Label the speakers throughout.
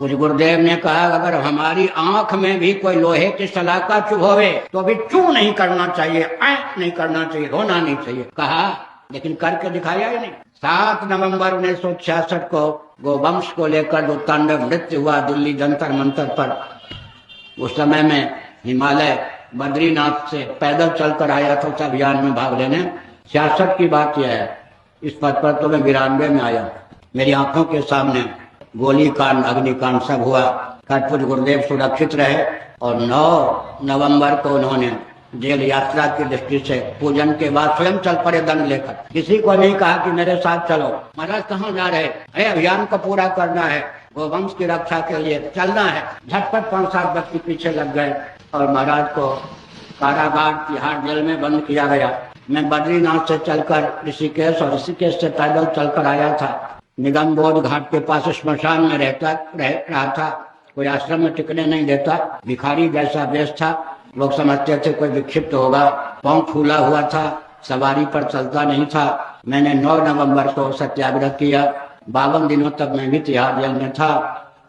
Speaker 1: कुछ गुरुदेव ने कहा अगर हमारी आंख में भी कोई लोहे की सलाका चुभोवे तो भी चू नहीं करना चाहिए, नहीं करना चाहिए, रोना नहीं चाहिए। कहा लेकिन करके दिखाया ही नहीं। 7 नवंबर 1966 को गोवंश को लेकर जो तांडव नृत्य हुआ दिल्ली जंतर मंतर पर, उस समय में हिमालय बद्रीनाथ से पैदल चलकर आया था उस अभियान में भाग लेने। 66 की बात यह है। इस पद पर तो मैं 92 में आया। मेरी आंखों के सामने गोलीकांड, अग्निकांड सब हुआ। पूज्य गुरुदेव सुरक्षित रहे और 9 नवंबर को उन्होंने जेल यात्रा की दृष्टि से पूजन के बाद स्वयं चल पड़े दंड लेकर। किसी को नहीं कहा कि मेरे साथ चलो। महाराज कहाँ जा रहे? अरे अभियान को पूरा करना है, गोवंश की रक्षा के लिए चलना है। झटपट 5-7 व्यक्ति पीछे लग गए और महाराज को कारागार तिहाड़ जेल में बंद किया गया। मैं बद्रीनाथ से चलकर ऋषिकेश और ऋषिकेश से पैदल चलकर आया था। निगम बोध घाट के पास श्मशान में रहा था। कोई आश्रम में टिकने नहीं देता। भिखारी जैसा वेश था। लोग समझते थे कोई विक्षिप्त होगा। पांव फूला हुआ था, सवारी पर चलता नहीं था। मैंने 9 नवंबर को सत्याग्रह किया। 52 दिनों तक मैं भी तिहाड़ जेल में था।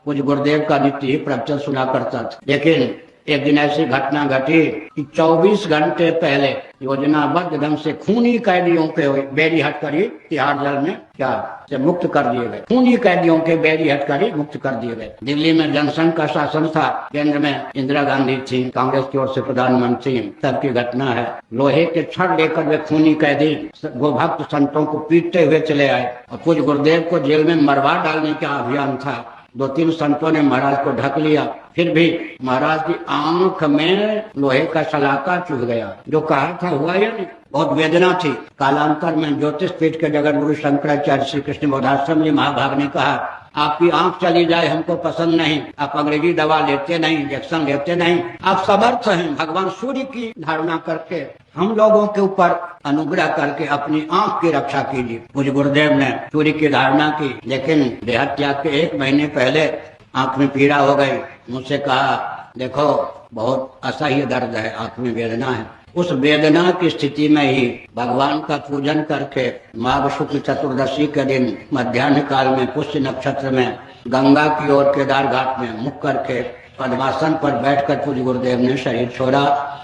Speaker 1: कुछ गुरुदेव का नित्य ही प्रवचन सुना करता था। लेकिन एक दिन ऐसी घटना घटी कि 24 घंटे पहले योजनाबद्ध ढंग से खूनी कैदियों के बेड़ी हटकरी तिहाड़ जेल में क्या से मुक्त कर दिए गए। खूनी कैदियों के बेड़ी हटकरी मुक्त कर दिए गए। दिल्ली में जनसंघ का शासन था। केंद्र में इंदिरा गांधी थी, कांग्रेस की ओर से प्रधानमंत्री। तब की घटना है। लोहे के छड़ लेकर वे खूनी कैदी गोभक्त संतों को पीटते हुए चले आए और कुछ गुरुदेव को जेल में मरवा डालने का अभियान था। 2-3 संतों ने महाराज को ढक लिया। फिर भी महाराज की आंख में लोहे का सलाका चुभ गया। जो कहा था हुआ या नहीं। बहुत वेदना थी। कालांतर में ज्योतिष पीठ के जगत गुरु शंकराचार्य श्री कृष्ण बोधाश्रम जी महाभाग ने कहा आपकी आंख चली जाए हमको पसंद नहीं। आप अंग्रेजी दवा लेते नहीं, इंजेक्शन लेते नहीं। आप समर्थ हैं भगवान सूर्य की धारणा करके हम लोगों के ऊपर अनुग्रह करके अपनी आंख की रक्षा कीजिए। मुझे गुरुदेव ने सूर्य की धारणा की। लेकिन देह त्याग के 1 महीने पहले आंख में पीड़ा हो गई। मुझसे कहा देखो बहुत असह्य दर्द है, आंख में वेदना है। उस वेदना की स्थिति में ही भगवान का पूजन करके माघ शुक्ल चतुर्दशी के दिन मध्याह्न काल में पुष्य नक्षत्र में गंगा की ओर केदार घाट में मुख करके पद्मासन पर बैठकर पूज्य गुरुदेव ने शरीर छोड़ा।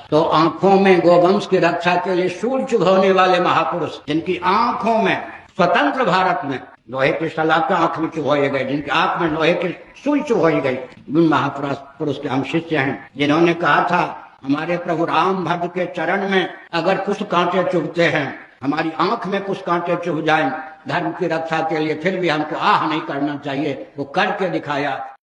Speaker 1: तो आंखों में गोवंश की रक्षा के लिए शूल चुभोने वाले महापुरुष, जिनकी आंखों में स्वतंत्र भारत में लोहे की सलाका आंख में चुभोए गए, जिनकी आंख में लोहे की सुई चुभोई गई, उन महापुरुष के हम शिष्य हैं। जिन्होंने कहा था हमारे प्रभु राम भद्र के चरण में अगर कुछ कांटे चुभते हैं, हमारी आंख में कुछ कांटे चुभ जाएं धर्म की रक्षा के लिए, फिर भी हमको आह नहीं करना चाहिए। वो करके दिखाया।